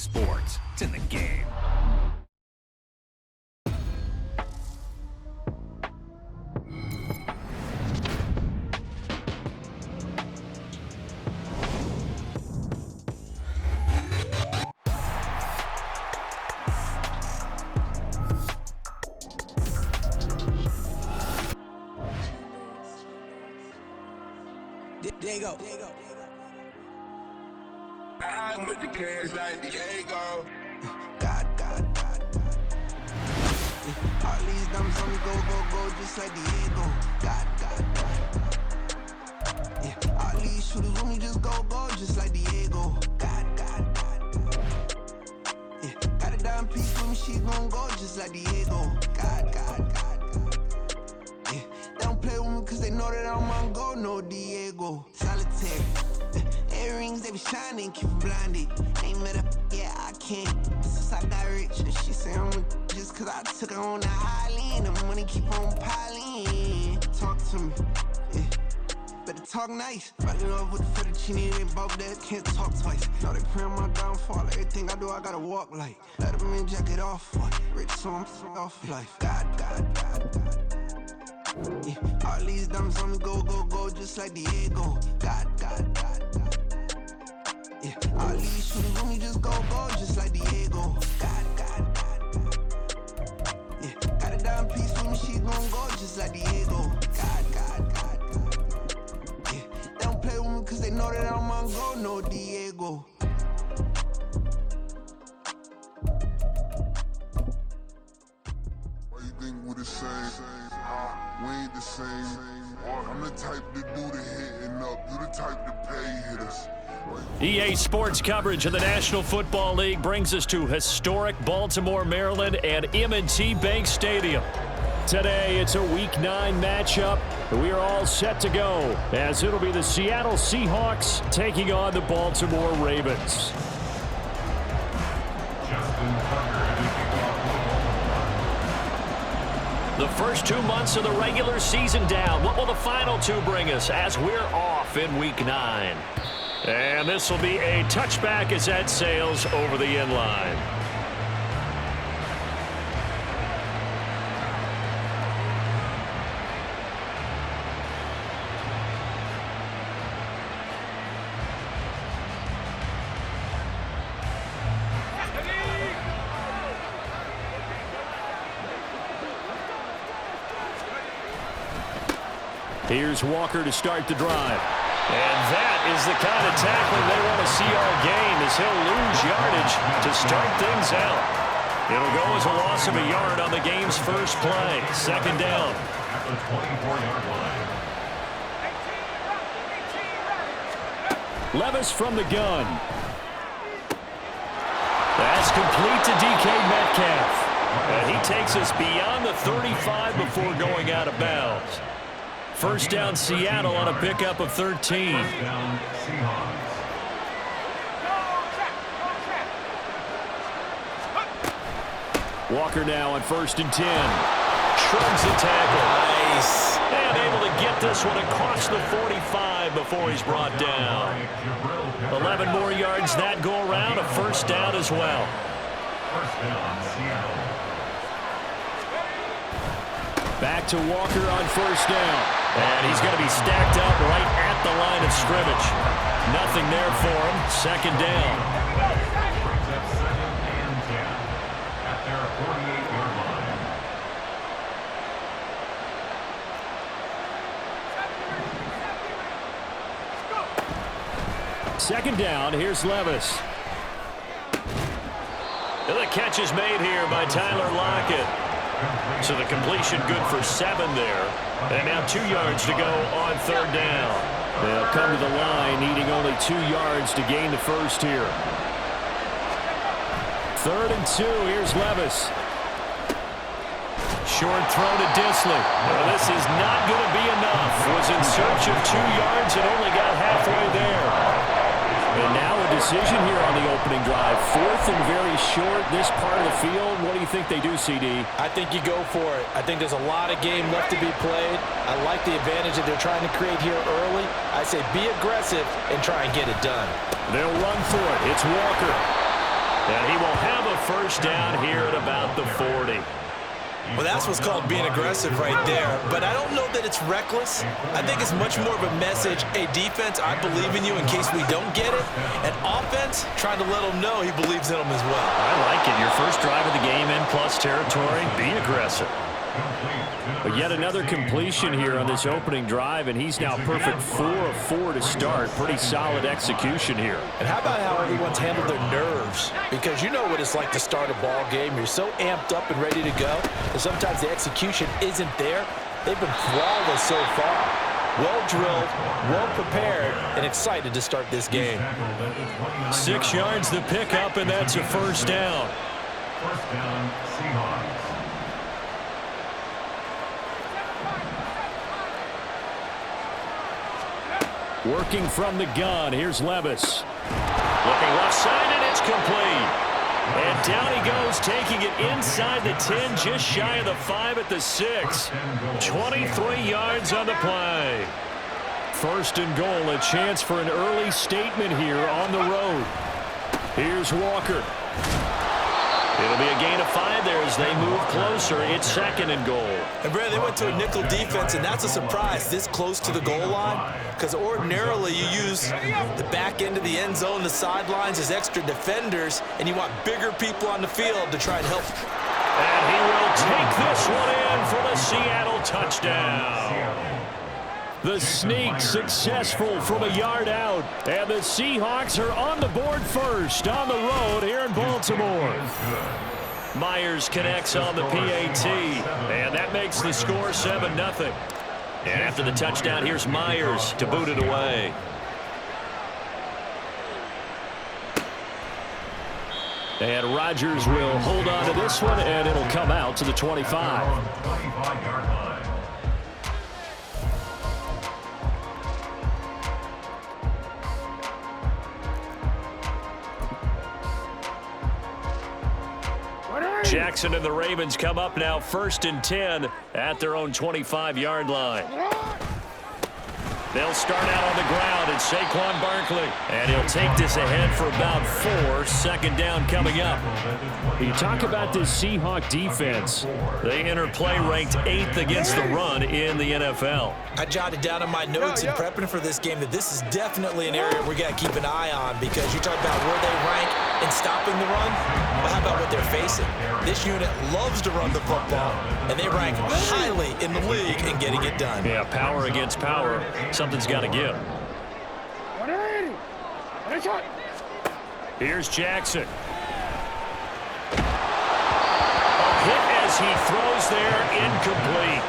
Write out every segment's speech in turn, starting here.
sports. It's in the game. Diego. I'm with the cash like Diego. God. All these numbers on me go, just like Diego. God. Yeah, all these shooters with me just go, just like Diego. God. Yeah, got a dime piece with me, she gon' go just like Diego. God. Yeah, they don't play with me cause they know that I'm on go, no Diego. Solitaire. Earrings, they be shining, keep them blinded. Ain't met up, yeah, I can't. Since I got rich, and she say I'm just cause I took her on the island. The money keep on piling. Talk to me, yeah. Better talk nice. Rockin' up with the fettuccine and both that can't talk twice. Know they pray on my downfall. Everything I do, I gotta walk like. Let them in, jacket off. Rich, so I'm off life. God. Yeah, all these diamonds on me go, just like Diego. God. Yeah, all these shooters with me just go, just like Diego. God. Yeah, got a dime piece with me, she gon' go just like Diego. God. Yeah, they don't play with me cause they know that I'm on go, no Diego. Why you think we the same? We ain't the same. I'm the type to do the hitting up. You the type to pay hitters. EA Sports coverage of the National Football League brings us to historic Baltimore, Maryland and M&T Bank Stadium. Today, it's a Week 9 matchup. We are all set to go as it'll be the Seattle Seahawks taking on the Baltimore Ravens. The first 2 months of the regular season down. What will the final 2 bring us as we're off in Week 9? And this will be a touchback as that sails over the end line. Here's Walker to start the drive. And that is the kind of tackling they want to see all game as he'll lose yardage to start things out. It'll go as a loss of a yard on the game's first play. Second down. At the 24-yard line. Levis from the gun. That's complete to DK Metcalf. And he takes us beyond the 35 before going out of bounds. First down, Seattle on a pickup of 13. First down, Seahawks. Walker now on 1st and 10. Shrugs the tackle. Nice. And able to get this one across the 45 before he's brought down. 11 more yards that go around. A first down as well. First down, Seattle. Back to Walker on 1st down. And he's going to be stacked up right at the line of scrimmage. Nothing there for him. Second down. Brings up 2nd and 10 at their 48-yard line. Second down. Here's Levis. And the catch is made here by Tyler Lockett. So the completion good for 7 there. And now 2 yards to go on 3rd down. They'll come to the line needing only 2 yards to gain the first here. 3rd and 2. Here's Levis. Short throw to Disley. Well, this is not going to be enough. Was in search of 2 yards and only got halfway there. And now a decision here on the opening drive. 4th and very short, this part of the field. What do you think they do, CD? I think you go for it. I think there's a lot of game left to be played. I like the advantage that they're trying to create here early. I say be aggressive and try and get it done. They'll run for it. It's Walker. And he will have a first down here at about the 40. Well, that's what's called being aggressive right there. But I don't know that it's reckless. I think it's much more of a message, hey, defense, I believe in you in case we don't get it. And offense, trying to let him know he believes in them as well. I like it. Your first drive of the game in plus territory, be aggressive. But yet another completion here on this opening drive, and he's now perfect 4 of 4 to start. Pretty solid execution here. And how about how everyone's handled their nerves? Because you know what it's like to start a ball game. You're so amped up and ready to go, and sometimes the execution isn't there. They've been flawless so far. Well drilled, well prepared, and excited to start this game. 6 yards the pickup, and that's a first down. First down, Seahawks. Working from the gun, here's Levis. Looking left side, and it's complete. And down he goes, taking it inside the 10, just shy of the 5 at the 6. 23 yards on the play. First and goal, a chance for an early statement here on the road. Here's Walker. It'll be a gain of 5 there as they move closer. It's second and goal. And, Brad, they went to a nickel defense, and that's a surprise this close to the goal line, because ordinarily you use the back end of the end zone, the sidelines as extra defenders, and you want bigger people on the field to try and help. And he will take this one in for the Seattle touchdown. The sneak successful from a yard out, and the Seahawks are on the board first on the road here in Baltimore. Myers connects on the PAT, and that makes the score 7-0. And after the touchdown, here's Myers to boot it away. And Rodgers will hold on to this one, and it'll come out to the 25. 25-yard line. Jackson and the Ravens come up now 1st and 10 at their own 25-yard line. They'll start out on the ground, and Saquon Barkley. And he'll take this ahead for about 4. Second down coming up. You talk about this Seahawk defense. They enter play ranked 8th against the run in the NFL. I jotted down in my notes in prepping for this game that this is definitely an area we got to keep an eye on, because you talk about where they rank in stopping the run. Well, how about what they're facing? This unit loves to run the football, and they rank highly in the league in getting it done. Yeah, power against power. Something's got to give. Here's Jackson. A hit as he throws there, incomplete.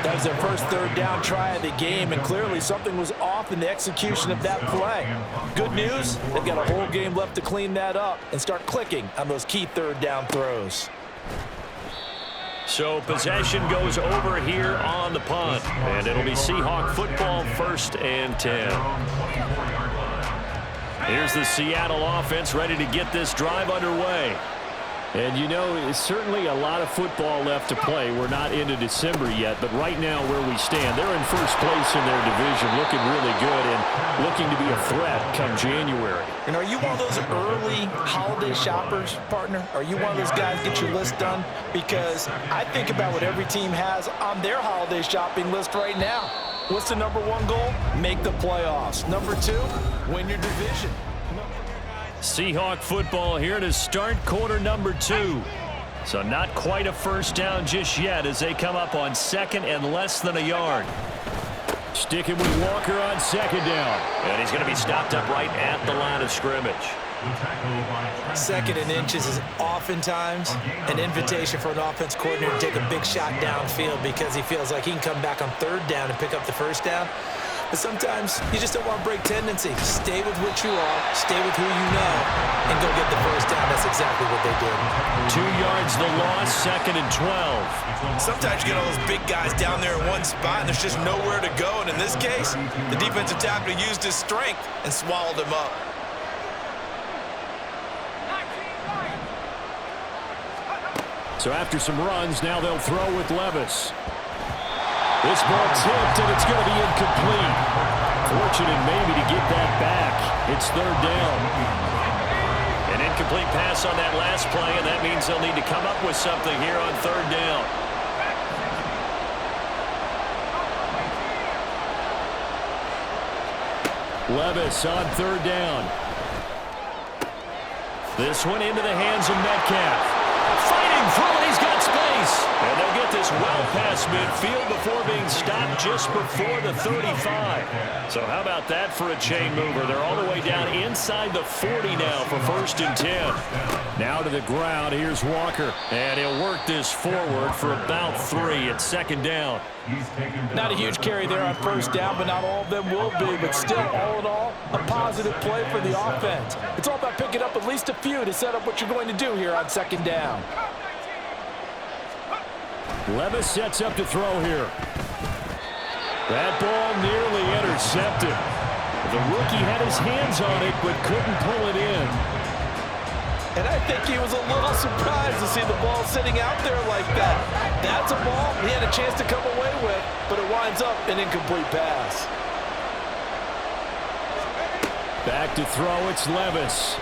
That was their first third down try of the game, and clearly something was off in the execution of that play. Good news, they've got a whole game left to clean that up and start clicking on those key third down throws. So possession goes over here on the punt, and it'll be Seahawk football 1st and 10. Here's the Seattle offense ready to get this drive underway. And, you know, it's certainly a lot of football left to play. We're not into December yet, but right now where we stand, they're in first place in their division, looking really good and looking to be a threat come January. And are you one of those early holiday shoppers, partner? Are you one of those guys get your list done? Because I think about what every team has on their holiday shopping list right now. What's the number 1 goal? Make the playoffs. Number 2, win your division. Seahawk football here to start quarter number 2. So not quite a first down just yet as they come up on 2nd and less than a yard. Sticking with Walker on 2nd down. And he's going to be stopped up right at the line of scrimmage. 2nd and inches is oftentimes an invitation for an offense coordinator to take a big shot downfield because he feels like he can come back on 3rd down and pick up the first down. But sometimes you just don't want to break tendency. Stay with what you are, stay with who you know, and go get the first down. That's exactly what they did. 2 yards the loss, 2nd and 12. Sometimes you get all those big guys down there in one spot, and there's just nowhere to go. And in this case, the defensive tackle used his strength and swallowed him up. So after some runs, now they'll throw with Levis. This ball tipped, and it's going to be incomplete. Fortunate maybe to get that back. It's 3rd down. An incomplete pass on that last play, and that means they'll need to come up with something here on third down. Levis on third down. This one into the hands of Metcalf. Fighting through it, he's got space. And they'll get this well past midfield before being stopped just before the 35. So how about that for a chain mover? They're all the way down inside the 40 now for 1st and 10. Now to the ground, here's Walker. And he'll work this forward for about 3 at 2nd down. Not a huge carry there on 1st down, but not all of them will be. But still, all in all, a positive play for the offense. It's all about picking up at least a few to set up what you're going to do here on 2nd down. Levis sets up to throw here. That ball nearly intercepted. The rookie had his hands on it, but couldn't pull it in. And I think he was a little surprised to see the ball sitting out there like that. That's a ball he had a chance to come away with, but it winds up an incomplete pass. Back to throw, it's Levis.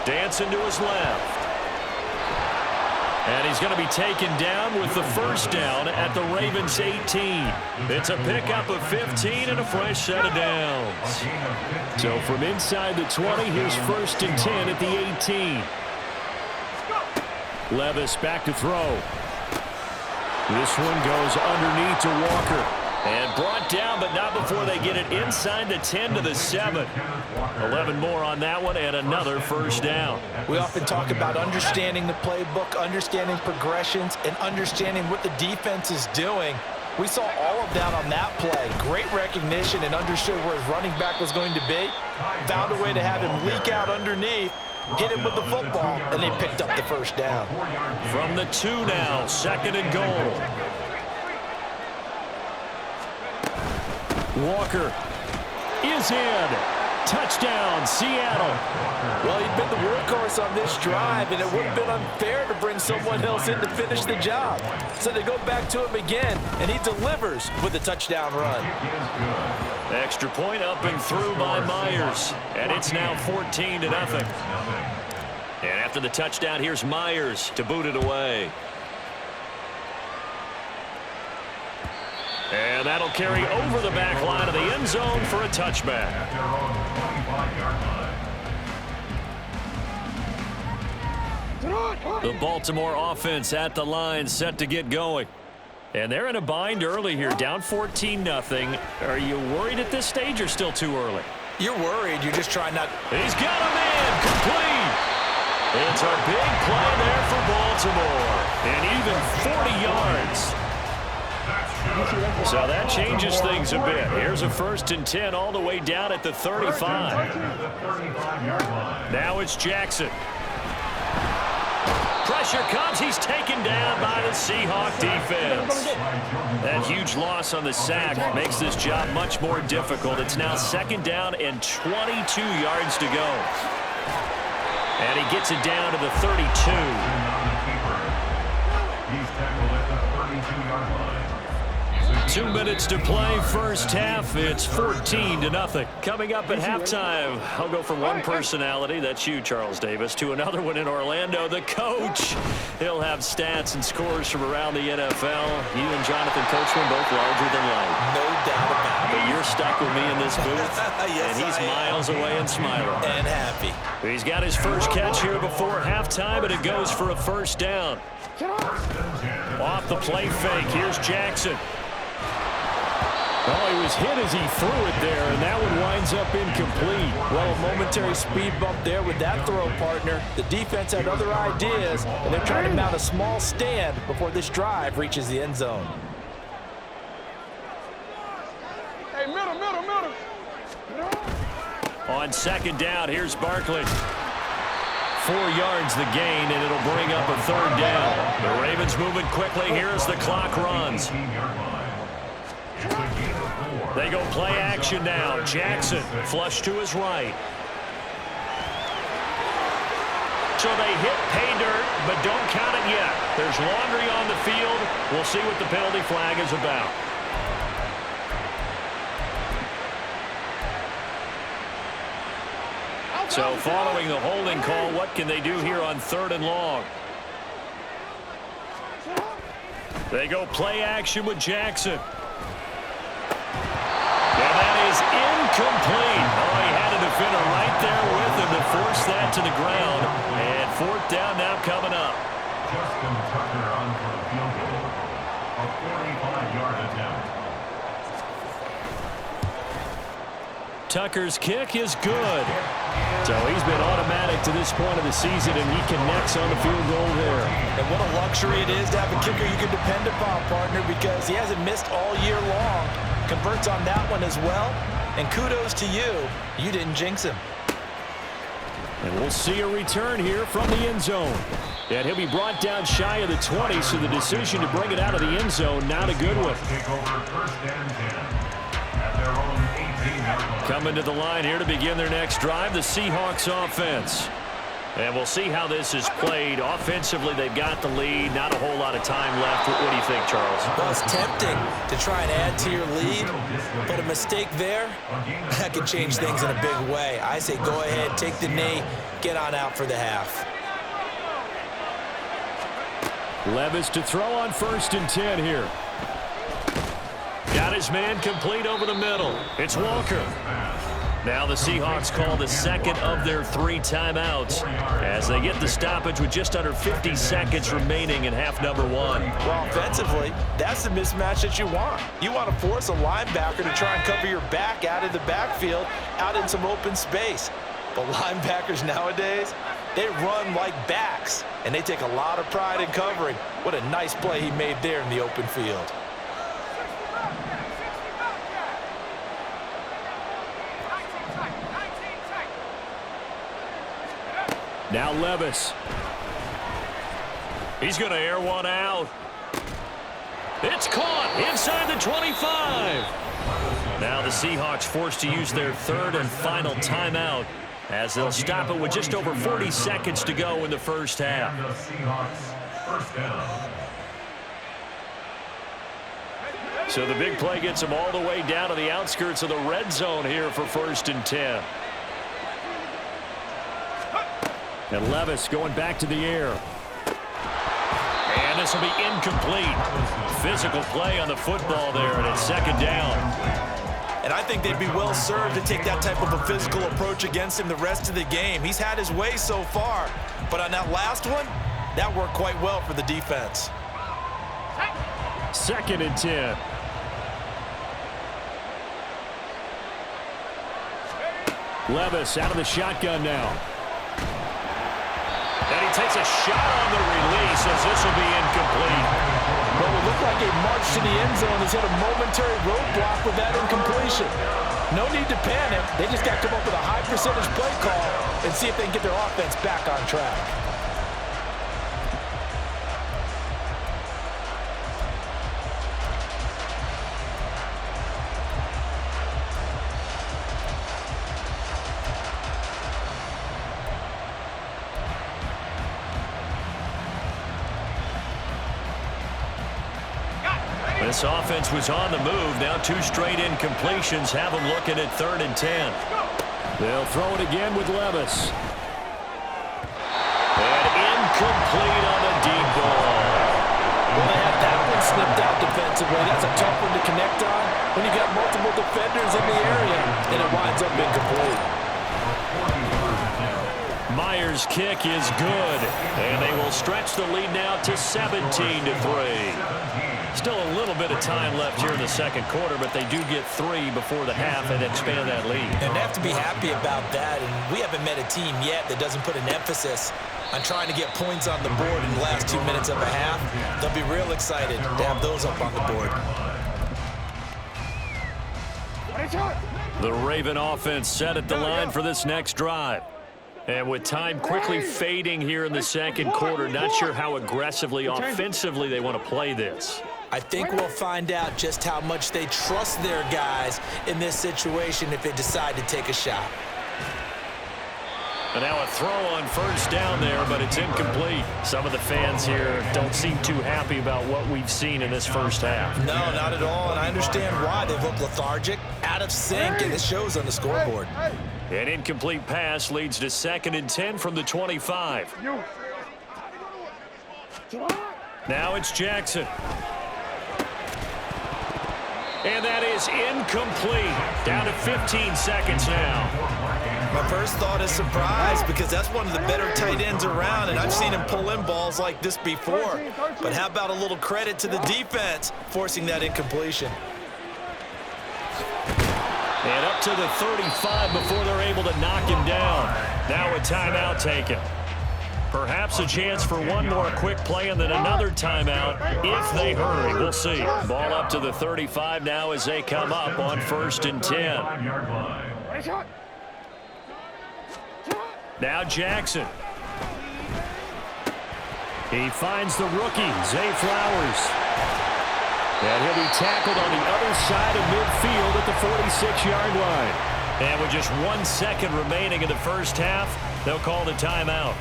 Dancing to his left. And he's going to be taken down with the 1st down at the Ravens 18. It's a pickup of 15 and a fresh set of downs. So from inside the 20, here's 1st and 10 at the 18. Levis back to throw. This one goes underneath to Walker. And brought down, but not before they get it inside the 10 to the 7. 11 more on that one, and another 1st down. We often talk about understanding the playbook, understanding progressions, and understanding what the defense is doing. We saw all of that on that play. Great recognition and understood where his running back was going to be. Found a way to have him leak out underneath, hit him with the football, and they picked up the 1st down. From the 2 now, 2nd and goal. Walker is in. Touchdown, Seattle. Well, he'd been the workhorse on this drive, and it would have been unfair to bring someone else in to finish the job. So they go back to him again, and he delivers with a touchdown run. Extra point up and through by Myers. And it's now 14-0. And after the touchdown, here's Myers to boot it away. And that'll carry over the back line of the end zone for a touchback. The Baltimore offense at the line, set to get going. And they're in a bind early here, down 14-0. Are you worried at this stage or still too early? You're worried. You're just trying not. He's got a man complete. It's a big play there for Baltimore. And even 40 yards. So that changes things a bit. Here's a 1st and 10 all the way down at the 35. Now it's Jackson. Pressure comes. He's taken down by the Seahawk defense. That huge loss on the sack makes this job much more difficult. It's now 2nd down and 22 yards to go. And he gets it down to the 32. He's tackled at the 32-yard line. 2 minutes to play, first half. It's 14-0. Coming up at halftime, I'll go from one personality, that's you, Charles Davis, to another one in Orlando, the coach. He'll have stats and scores from around the NFL. You and Jonathan Coachman both larger than life. No doubt about it. But you're stuck with me in this booth, Yes, and he's miles away and smiling. And happy. He's got his first catch here before halftime, and it goes for a 1st down. Off the play fake, here's Jackson. Oh, he was hit as he threw it there, and that one winds up incomplete. Well, a momentary speed bump there with that throw, partner. The defense had other ideas, and they're trying to mount a small stand before this drive reaches the end zone. Hey, middle. On 2nd down, here's Barkley. 4 yards the gain, and it'll bring up a 3rd down. The Ravens moving quickly here as the clock runs. They go play action now. Jackson flush to his right. So they hit pay dirt, but don't count it yet. There's laundry on the field. We'll see what the penalty flag is about. So following the holding call, what can they do here on 3rd and long? They go play action with Jackson. And that is incomplete. Oh, he had a defender right there with him to force that to the ground. And 4th down now coming up. Justin Tucker on for a field goal. A 45-yard attempt. Tucker's kick is good. So he's been automatic to this point of the season, and he connects on the field goal there. And what a luxury it is to have a kicker you can depend upon, partner, because he hasn't missed all year long. Converts on that one as well. And kudos to you. You didn't jinx him. And we'll see a return here from the end zone. And he'll be brought down shy of the 20, so the decision to bring it out of the end zone, not a good one. Take over 1st and 10 at their own 18-yard line. Coming to the line here to begin their next drive, the Seahawks offense. And we'll see how this is played. Offensively, they've got the lead. Not a whole lot of time left. What do you think, Charles? Well, it's tempting to try and add to your lead, but a mistake there, that could change things in a big way. I say go ahead, take the knee, get on out for the half. Levis to throw on 1st and 10 here. Got his man complete over the middle. It's Walker. Now the Seahawks call the second of their 3 timeouts as they get the stoppage with just under 50 seconds remaining in half number 1. Well, offensively, that's the mismatch that you want. You want to force a linebacker to try and cover your back out of the backfield, out in some open space. But linebackers nowadays, they run like backs, and they take a lot of pride in covering. What a nice play he made there in the open field. Now Levis. He's going to air one out. It's caught inside the 25. Now the Seahawks forced to use their 3rd and final timeout as they'll stop it with just over 40 seconds to go in the first half. And the Seahawks 1st down. So the big play gets them all the way down to the outskirts of the red zone here for 1st and 10. And Levis going back to the air. And this will be incomplete. Physical play on the football there, and it's 2nd down. And I think they'd be well served to take that type of a physical approach against him the rest of the game. He's had his way so far, but on that last one, that worked quite well for the defense. 2nd and 10. Levis out of the shotgun now. And he takes a shot on the release as this will be incomplete. Well, it looked like a march to the end zone has hit a momentary roadblock with that incompletion. No need to panic. They just got to come up with a high percentage play call and see if they can get their offense back on track. This offense was on the move. Now 2 straight incompletions have them looking at 3rd and 10. They'll throw it again with Levis. And incomplete on the deep ball. Well, they had that one snipped out defensively. That's a tough one to connect on when you got multiple defenders in the area, and it winds up incomplete. Myers' kick is good, and they will stretch the lead now to 17-3. Still a little bit of time left here in the 2nd quarter, but they do get 3 before the half and expand that lead. And they have to be happy about that, and we haven't met a team yet that doesn't put an emphasis on trying to get points on the board in the last 2 minutes of a half. They'll be real excited to have those up on the board. The Raven offense set at the line for this next drive. And with time quickly fading here in the 2nd quarter, not sure how aggressively, offensively they want to play this. I think we'll find out just how much they trust their guys in this situation if they decide to take a shot. And now a throw on 1st down there, but it's incomplete. Some of the fans here don't seem too happy about what we've seen in this first half. No, not at all, and I understand why. They've looked lethargic, out out of sync, and it shows on the scoreboard. An incomplete pass leads to 2nd and 10 from the 25. Now it's Jackson. And that is incomplete. Down to 15 seconds now. My first thought is surprise, because that's one of the better tight ends around, and I've seen him pull in balls like this before. But how about a little credit to the defense forcing that incompletion? And up to the 35 before they're able to knock him down. Now a timeout taken. Perhaps a chance for one more quick play and then another timeout if they hurry. We'll see. Ball up to the 35 now as they come up on 1st and 10. Now Jackson. He finds the rookie, Zay Flowers. And he'll be tackled on the other side of midfield at the 46-yard line. And with just 1 second remaining in the first half, they'll call the timeout.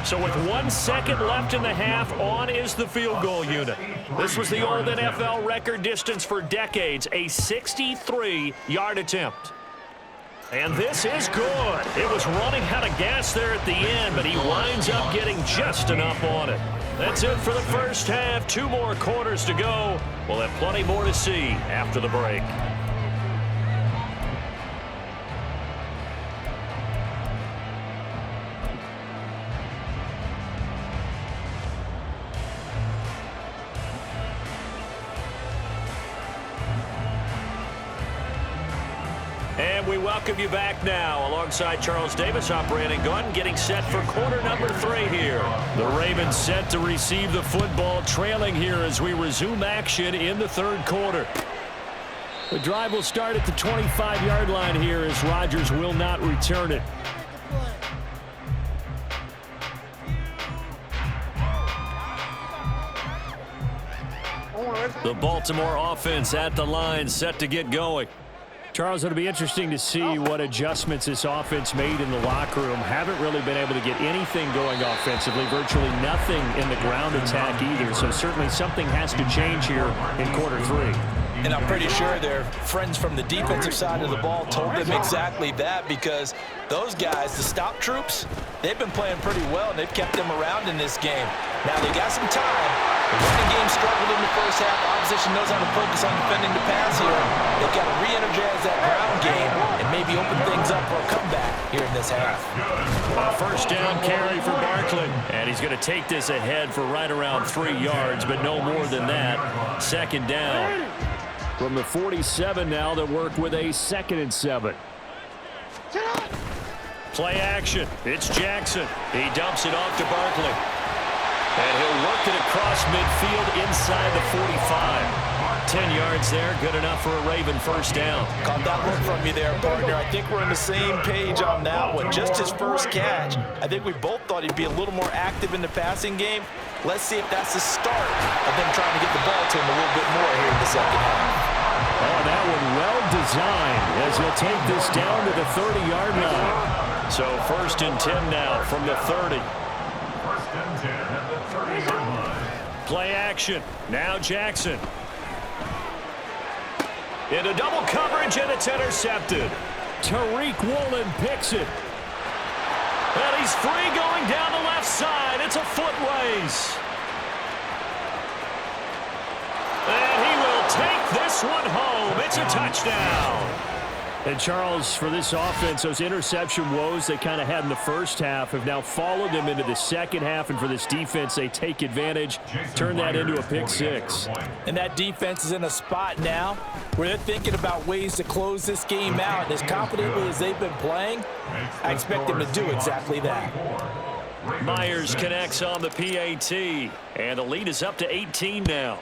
So with 1 second left in the half, on is the field goal unit. This was the old NFL record distance for decades, a 63-yard attempt. And this is good. It was running out of gas there at the end, but he winds up getting just enough on it. That's it for the first half. 2 more quarters to go. We'll have plenty more to see after the break. And we welcome you back now alongside Charles Davis, operating gun, getting set for quarter number 3 here. The Ravens set to receive the football, trailing here as we resume action in the 3rd quarter. The drive will start at the 25-yard line here as Rodgers will not return it. The Baltimore offense at the line, set to get going. Charles, it'll be interesting to see what adjustments this offense made in the locker room. Haven't really been able to get anything going offensively, virtually nothing in the ground attack either. So certainly something has to change here in quarter 3. And I'm pretty sure their friends from the defensive side of the ball told them exactly that, because those guys, the stop troops, they've been playing pretty well, and they've kept them around in this game. Now they got some time. The running game struggled in the first half. Opposition knows how to focus on defending the pass here. They've got to re-energize that ground game and maybe open things up for a comeback here in this half. A first down carry for Barkley. And he's going to take this ahead for right around 3 yards, but no more than that. 2nd down. From the 47 now, they work with a 2nd and 7. Play action. It's Jackson. He dumps it off to Barkley. And he'll work it across midfield inside the 45. 10 yards there, good enough for a Raven first down. Caught that look from you there, partner. I think we're on the same page on that one. Just his first catch. I think we both thought he'd be a little more active in the passing game. Let's see if that's the start of them trying to get the ball to him a little bit more here in the second half. Oh, that one well designed as he'll take this down to the 30-yard line. So 1st and 10 now from the 30. 1st and 10 at the 30-yard line. Play action. Now Jackson. Into double coverage, and it's intercepted. Tariq Woolen picks it. And he's free going down the left side. It's a foot race. And he will take this one home. It's a touchdown. And Charles, for this offense, those interception woes they kind of had in the first half have now followed them into the second half. And for this defense, they take advantage, turn that into a pick 6. And that defense is in a spot now where they're thinking about ways to close this game out. And as confidently as they've been playing, I expect them to do exactly that. Myers connects on the PAT, and the lead is up to 18 now.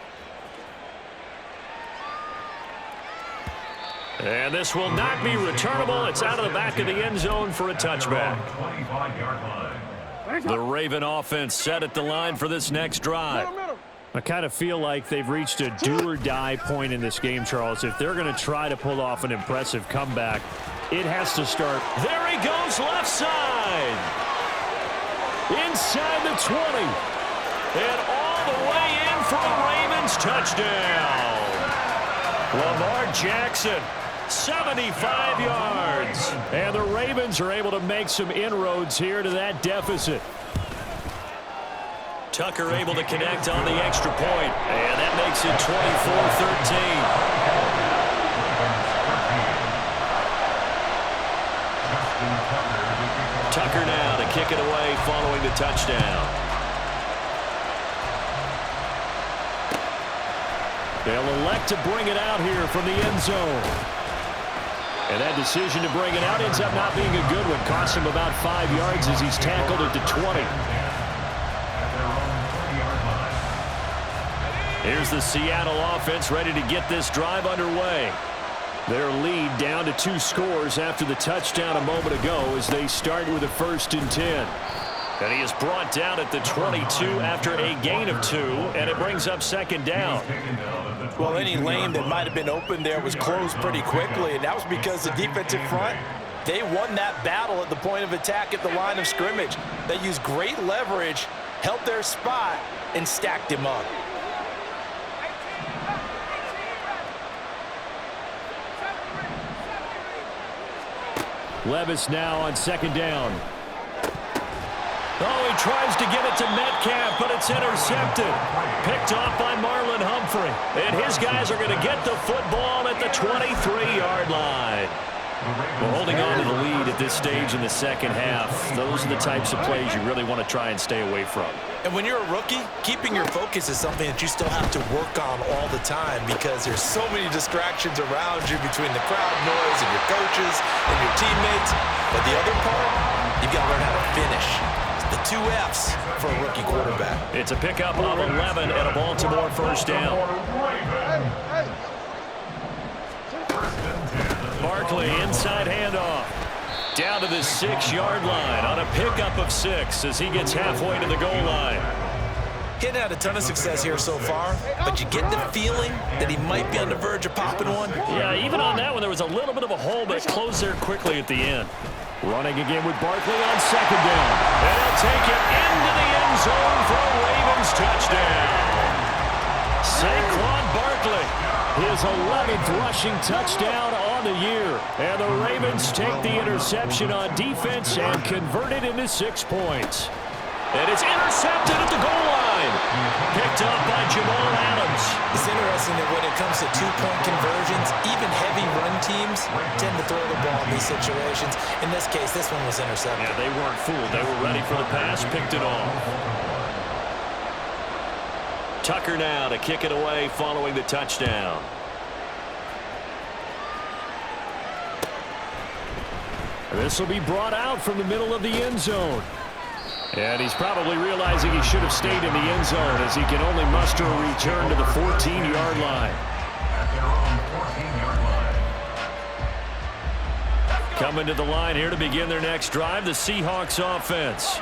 And this will not be returnable. It's out of the back of the end zone for a touchback. The Raven offense set at the line for this next drive. I kind of feel like they've reached a do-or-die point in this game, Charles. If they're going to try to pull off an impressive comeback, it has to start. There he goes, left side. 20. And all the way in for a Ravens touchdown. Lamar Jackson, 75 yards. And the Ravens are able to make some inroads here to that deficit. Tucker able to connect on the extra point. And that makes it 24-13. Tucker now to kick it away following the touchdown. They'll elect to bring it out here from the end zone. And that decision to bring it out ends up not being a good one. Costs him about 5 yards as he's tackled at the 20. Here's the Seattle offense ready to get this drive underway. Their lead down to 2 scores after the touchdown a moment ago as they start with a 1st and 10. And he is brought down at the 22 after a gain of 2, and it brings up 2nd down. Well, any lane that might have been open there was closed pretty quickly, and that was because the defensive front, they won that battle at the point of attack at the line of scrimmage. They used great leverage, held their spot, and stacked him up. Levis now on 2nd down. Oh, he tries to get it to Metcalf, but it's intercepted. Picked off by Marlon Humphrey. And his guys are going to get the football at the 23-yard line. We're holding on to the lead at this stage in the 2nd half. Those are the types of plays you really want to try and stay away from. And when you're a rookie, keeping your focus is something that you still have to work on all the time because there's so many distractions around you between the crowd noise and your coaches and your teammates. But the other part, you've got to learn how to finish. The 2 F's for a rookie quarterback. It's a pickup of 11 and a Baltimore 1st down. Barkley inside handoff. Down to the 6-yard line on a pickup of 6 as he gets halfway to the goal line. He hadn't had a ton of success here so far, but you get the feeling that he might be on the verge of popping one. Yeah, even on that one, there was a little bit of a hole, but closed there quickly at the end. Running again with Barkley on 2nd down. And he'll take it into the end zone for a Ravens touchdown. Saquon Barkley, his 11th rushing touchdown on the year. And the Ravens take the interception on defense and convert it into 6 points. And it's intercepted at the goal line. Picked up by Jamal Adams. It's interesting that when it comes to 2-point conversions, even heavy run teams tend to throw the ball in these situations. In this case, this one was intercepted. Yeah, they weren't fooled. They were ready for the pass, picked it off. Tucker now to kick it away following the touchdown. This will be brought out from the middle of the end zone. And he's probably realizing he should have stayed in the end zone as he can only muster a return to the 14-yard line. Coming to the line here to begin their next drive, the Seahawks offense.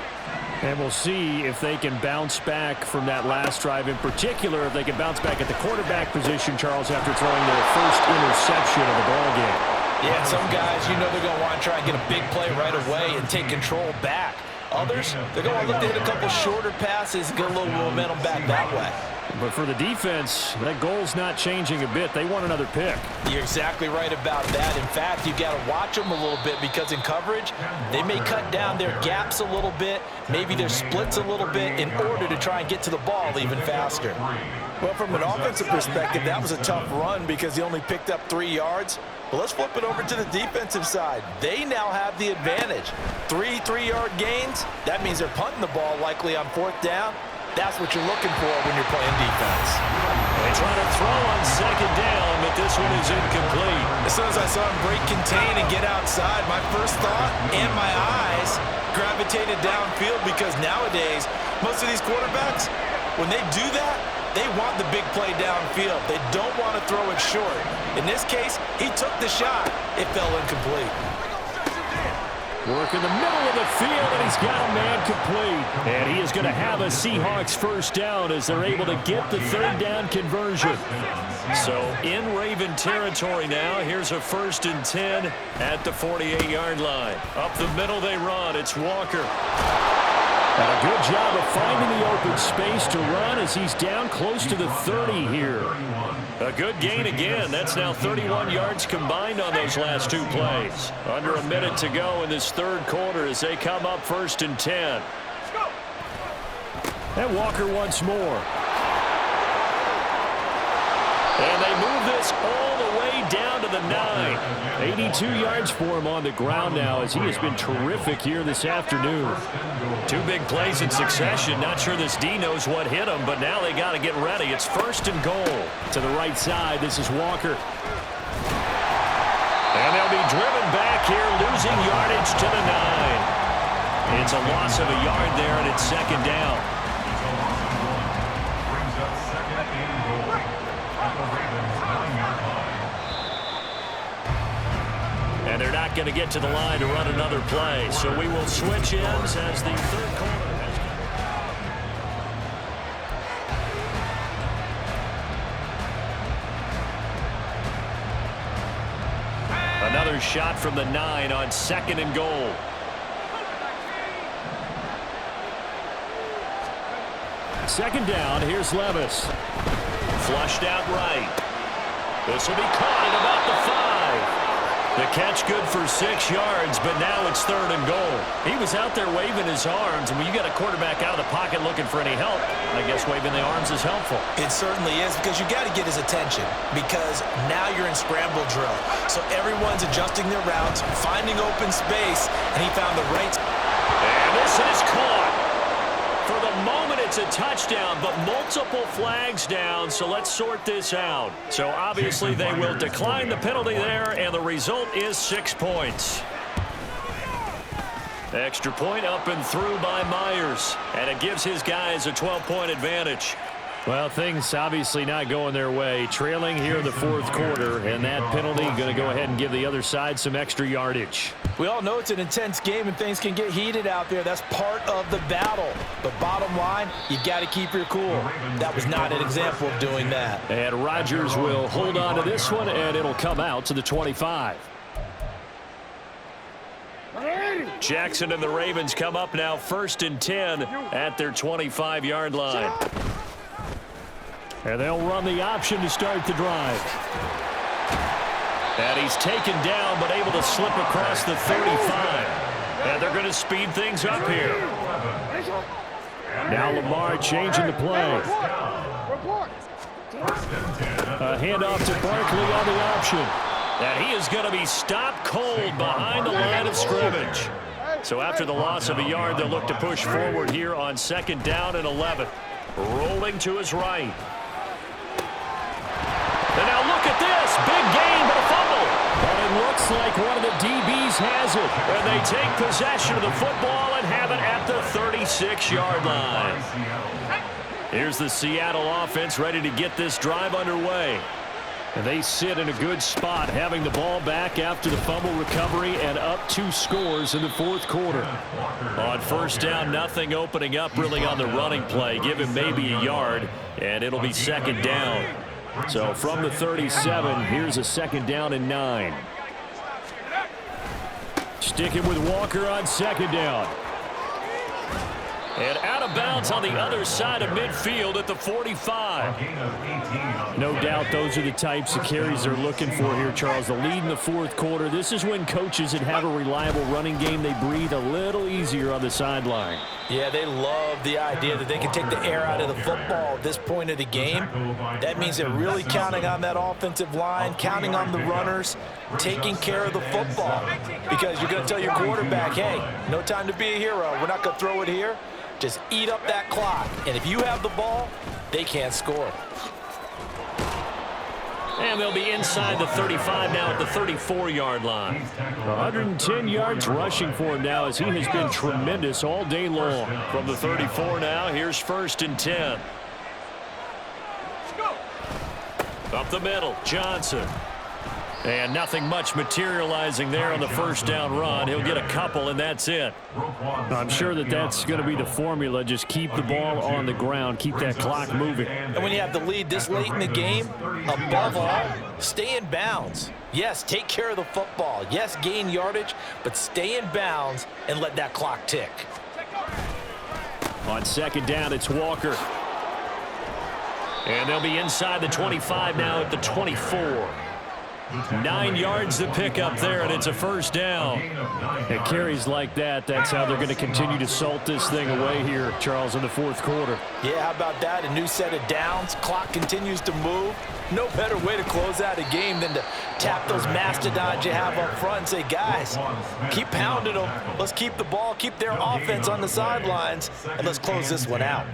And we'll see if they can bounce back from that last drive, in particular if they can bounce back at the quarterback position, Charles, after throwing their first interception of the ballgame. Yeah, some guys, you know they're going to want to try and get a big play right away and take control back. Others, they're going to look to hit a couple shorter passes and get a little momentum back that way. But for the defense, that goal's not changing a bit. They want another pick. You're exactly right about that. In fact, you've got to watch them a little bit because in coverage, they may cut down their gaps a little bit, maybe their splits a little bit in order to try and get to the ball even faster. Well, from an offensive perspective, that was a tough run because he only picked up 3 yards. But let's flip it over to the defensive side. They now have the advantage. 3 3-yard gains, that means they're punting the ball likely on 4th down. That's what you're looking for when you're playing defense. They try to throw on 2nd down, but this one is incomplete. As soon as I saw him break contain and get outside, my first thought and my eyes gravitated downfield because nowadays, most of these quarterbacks, when they do that, they want the big play downfield. They don't want to throw it short. In this case, he took the shot. It fell incomplete. Work in the middle of the field, and he's got a man complete. And he is going to have a Seahawks 1st down as they're able to get the 3rd down conversion. So in Raven territory now, here's a 1st and 10 at the 48-yard line. Up the middle they run. It's Walker. And a good job of finding the open space to run as he's down close to the 30 here. A good gain again. That's now 31 yards combined on those last two plays. Under a minute to go in this third quarter as they come up 1st and 10. And Walker once more. And they move this all the way down to the 9. 82 yards for him on the ground now as he has been terrific here this afternoon. Two big plays in succession. Not sure this D knows what hit him, but now they got to get ready. It's 1st and goal. To the right side, this is Walker. And they'll be driven back here, losing yardage to the 9. It's a loss of a yard there, and it's 2nd down. And they're not going to get to the line to run another play. So we will switch ends as the third quarter has come. Another shot from the 9 on 2nd and goal. Second down, here's Levis. Flushed out right. This will be caught at about the 5. The catch good for 6 yards, but now it's 3rd and goal. He was out there waving his arms, and when you got a quarterback out of the pocket looking for any help, I guess waving the arms is helpful. It certainly is, because you got to get his attention, because now you're in scramble drill. So everyone's adjusting their routes, finding open space, and he found the right. And this is caught. For the moment, it's a touchdown, but multiple flags down, so let's sort this out. So obviously they will decline the penalty there, and the result is 6 points. Extra point up and through by Myers, and it gives his guys a 12-point advantage. Well, things obviously not going their way. Trailing here in the 4th quarter, and that penalty going to go ahead and give the other side some extra yardage. We all know it's an intense game and things can get heated out there. That's part of the battle. But bottom line, you got to keep your cool. That was not an example of doing that. And Rodgers will hold on to this one, and it'll come out to the 25. Jackson and the Ravens come up now 1st and 10 at their 25-yard line. And they'll run the option to start the drive. And he's taken down, but able to slip across the 35. And they're going to speed things up here. Now Lamar changing the play. A handoff to Barkley on the option. And he is going to be stopped cold behind the line of scrimmage. So after the loss of a yard, they'll look to push forward here on 2nd down and 11. Rolling to his right. And now look at this. Big gain, but a fumble. But it looks like one of the DBs has it. And they take possession of the football and have it at the 36-yard line. Here's the Seattle offense ready to get this drive underway. And they sit in a good spot, having the ball back after the fumble recovery and up 2 scores in the 4th quarter. On 1st down, nothing opening up really on the running play. Give him maybe a yard, and it'll be 2nd down. So from the 37, here's a 2nd down and 9. Sticking with Walker on 2nd down. And out of bounds on the other side of midfield at the 45. No doubt those are the types of carries they're looking for here, Charles. The lead in the 4th quarter. This is when coaches that have a reliable running game, they breathe a little easier on the sideline. Yeah, they love the idea that they can take the air out of the football at this point of the game. That means they're really counting on that offensive line, counting on the runners, taking care of the football. Because you're going to tell your quarterback, hey, no time to be a hero. We're not going to throw it here. Just eat up that clock. And if you have the ball, they can't score. And they'll be inside the 35 now at the 34-yard line. 110 yards rushing for him now as he has been tremendous all day long. From the 34 now, here's 1st and 10. Up the middle, Johnson. And nothing much materializing there on the 1st down run. He'll get a couple, and that's it. I'm sure that that's going to be the formula. Just keep the ball on the ground. Keep that clock moving. And when you have the lead this late in the game, above all, stay in bounds. Yes, take care of the football. Yes, gain yardage, but stay in bounds and let that clock tick. On second down, it's Walker. And they'll be inside the 25 now at the 24. 9 yards to pick up there, and it's a first down. And carries like that, that's how they're going to continue to salt this thing away here, Charles, in the fourth quarter. Yeah, how about that? A new set of downs. Clock continues to move. No better way to close out a game than to tap those mastodons you have up front and say, guys, keep pounding them. Let's keep the ball, keep their offense on the sidelines, and let's close this one out.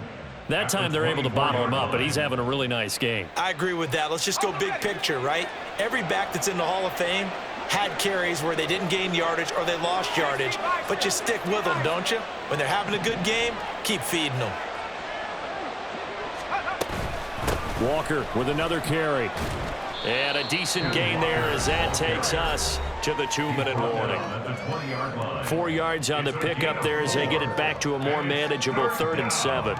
That time they're able to bottle him up, but he's having a really nice game. I agree with that. Let's just go big picture, right? Every back that's in the Hall of Fame had carries where they didn't gain yardage or they lost yardage, but you stick with them, don't you? When they're having a good game, keep feeding them. Walker with another carry. And a decent gain there as that takes us to the 2-minute warning. 4 yards on the pickup there as they get it back to a more manageable 3rd and 7.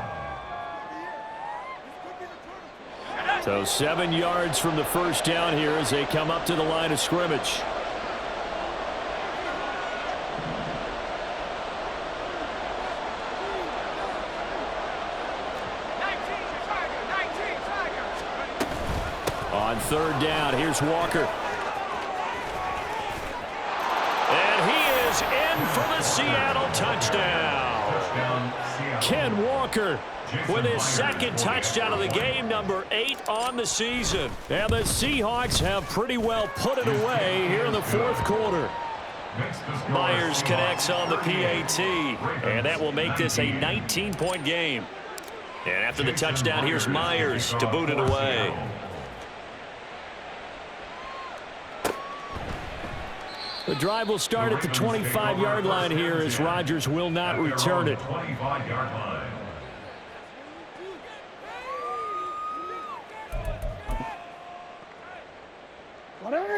So 7 yards from the first down here as they come up to the line of scrimmage. On 3rd down, here's Walker. And he is in for the Seattle touchdown. Ken Walker with his 2nd touchdown of the game, number 8 on the season. And the Seahawks have pretty well put it away here in the 4th quarter. Myers connects on the PAT, and that will make this a 19-point game. And after the touchdown, here's Myers to boot it away. The drive will start at the 25-yard line here as Rodgers will not return it.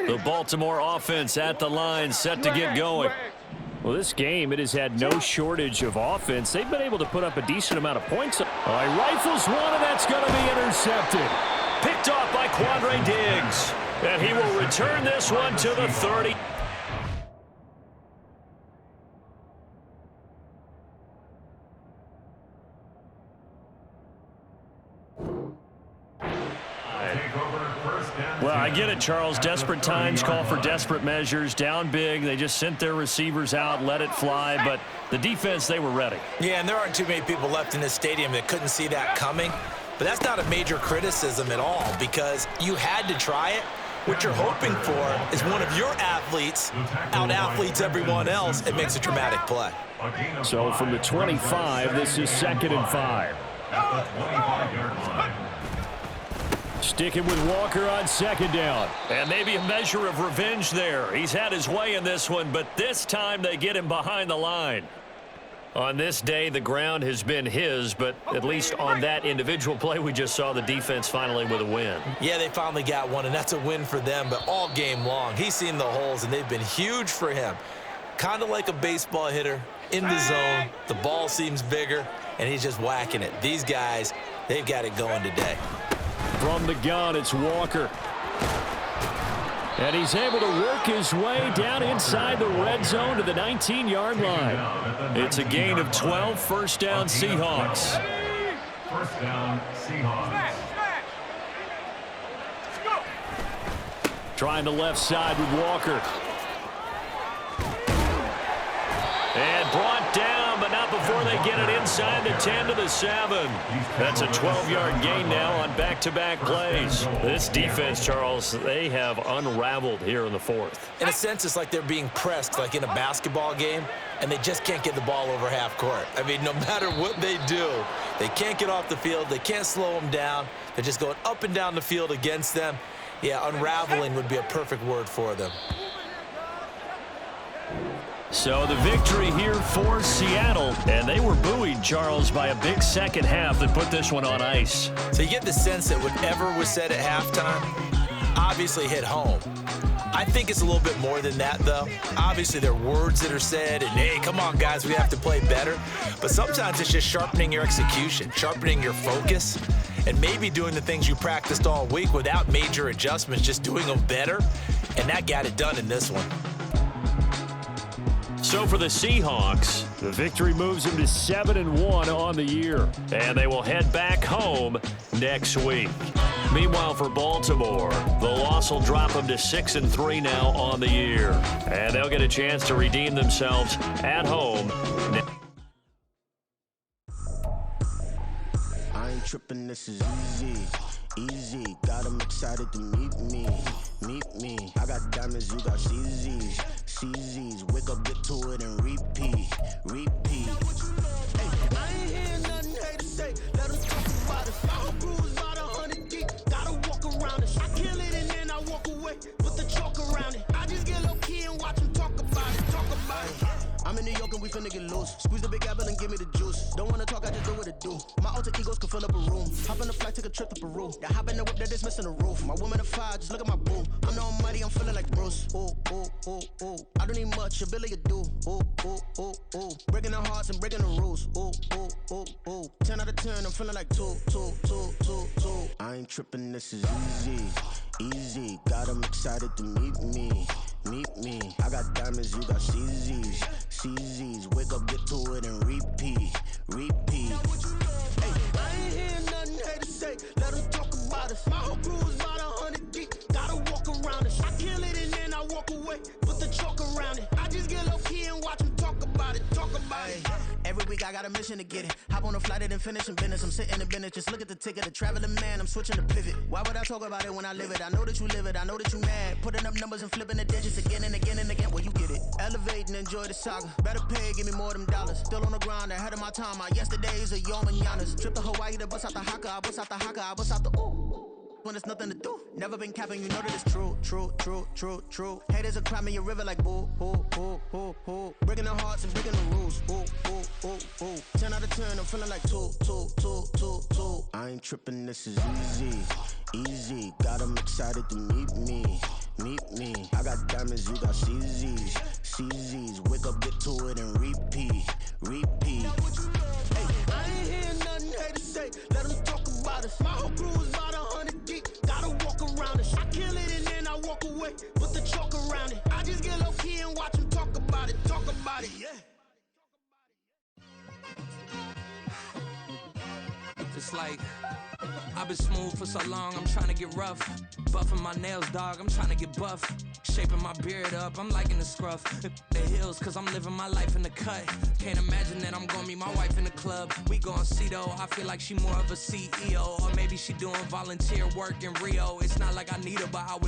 The Baltimore offense at the line, set to get going. Well, this game, it has had no shortage of offense. They've been able to put up a decent amount of points. Rifles one, and that's going to be intercepted. Picked off by Quandre Diggs. And he will return this one to the 30. Well, I get it, Charles. Desperate times call for desperate measures. Down big. They just sent their receivers out, let it fly. But the defense, they were ready. Yeah, and there aren't too many people left in this stadium that couldn't see that coming. But that's not a major criticism at all because you had to try it. What you're hoping for is one of your athletes out-athletes everyone else and makes a dramatic play. So from the 25, this is 2nd and 5. Sticking with Walker on 2nd down. And maybe a measure of revenge there. He's had his way in this one, but this time they get him behind the line. On this day, the ground has been his, but at least on that individual play, we just saw the defense finally with a win. Yeah, they finally got one, and that's a win for them, but all game long, he's seen the holes, and they've been huge for him. Kind of like a baseball hitter in the zone. The ball seems bigger, and he's just whacking it. These guys, they've got it going today. From the gun, it's Walker. And he's able to work his way down inside the red zone to the 19-yard line. It's a gain of 12, first down Seahawks. First down Seahawks. Trying the left side with Walker. And brought down, but not before they get it inside the 10 to the 7. That's a 12-yard gain now on back-to-back plays. This defense, Charles, they have unraveled here in the 4th. In a sense, it's like they're being pressed, like in a basketball game, and they just can't get the ball over half court. I mean, no matter what they do, they can't get off the field. They can't slow them down. They're just going up and down the field against them. Yeah, unraveling would be a perfect word for them. So the victory here for Seattle, and they were buoyed, Charles, by a big second half that put this one on ice. So you get the sense that whatever was said at halftime obviously hit home. I think it's a little bit more than that, though. Obviously, there are words that are said, and, hey, come on, guys, we have to play better. But sometimes it's just sharpening your execution, sharpening your focus, and maybe doing the things you practiced all week without major adjustments, just doing them better, and that got it done in this one. So for the Seahawks, the victory moves them to 7-1 on the year, and they will head back home next week. Meanwhile, for Baltimore, the loss will drop them to 6-3 now on the year, and they'll get a chance to redeem themselves at home. I ain't tripping, this is easy. Got them excited to meet me. I got diamonds, you got CZs. Wake up, get to it, and repeat. Hey, I ain't hearing nothing hate to say. Let them talk about us. My whole crew is about 100 deep. Gotta walk around it. I kill it and then I walk away with the chalk around it. I just get low key and watch them talk about it. I'm in New York and we finna get loose. Squeeze the big apple and give me the juice. Don't wanna talk, I just do what it do. My alter egos can fill up a room. Hop in the flight, take a trip to Peru. That hop in the whip that is missing the roof. My woman a fire, just look at my boo. I'm no money, I'm feeling like Bruce. Ooh. I don't need much, ability to do. Ooh. Breaking the hearts and breaking the rules. Ooh. 10 out of 10, I'm feeling like two. I ain't tripping, this is easy. Got them excited to meet me. I got diamonds, you got CZs. Wake up, get to it, and repeat. Hey, I ain't hearing nothing hate to say. Let them talk about us. My whole crew is about 100 deep. Gotta walk around it. I kill it and then I walk away with the chalk around it. I just get low key and watch them talk about it. Every week I got a mission to get it. Hop on a flight and then finish in business. I'm sitting in business, just look at the ticket. A traveling man, I'm switching to pivot. Why would I talk about it when I live it? I know that you live it, I know that you mad. Putting up numbers and flipping the digits again and again. Well, you get it. Elevate and enjoy the saga. Better pay, give me more them dollars. Still on the grind, ahead of my time. My yesterdays are yo mananas. Trip to Hawaii to bust out the haka. I bust out the ooh. When there's nothing to do. Never been capping, you know that it's true. Haters are climbing your river like boo. Breaking the hearts and breaking the rules. Ooh. 10 out of 10, I'm feeling like two. I ain't tripping, this is easy. Got them excited to meet me. I got diamonds, you got CZs. Wake up, get to it, and repeat. Hey, I ain't hearing nothing hate to say. Let them talk about us. My whole crew is about 100 deep. Gotta walk around it. I kill it and then I walk away with the chalk around it. I just get low key and watch them talk about it. Yeah. It's like I've been smooth for so long, I'm trying to get rough. Buffing my nails, dog, I'm trying to get buff. Shaping my beard up, I'm liking the scruff. The hills, cause I'm living my life in the cut. Can't imagine that I'm gonna meet my wife in the club. We gon' see though, I feel like she more of a CEO. Or maybe she doing volunteer work in Rio. It's not like I need her, but I would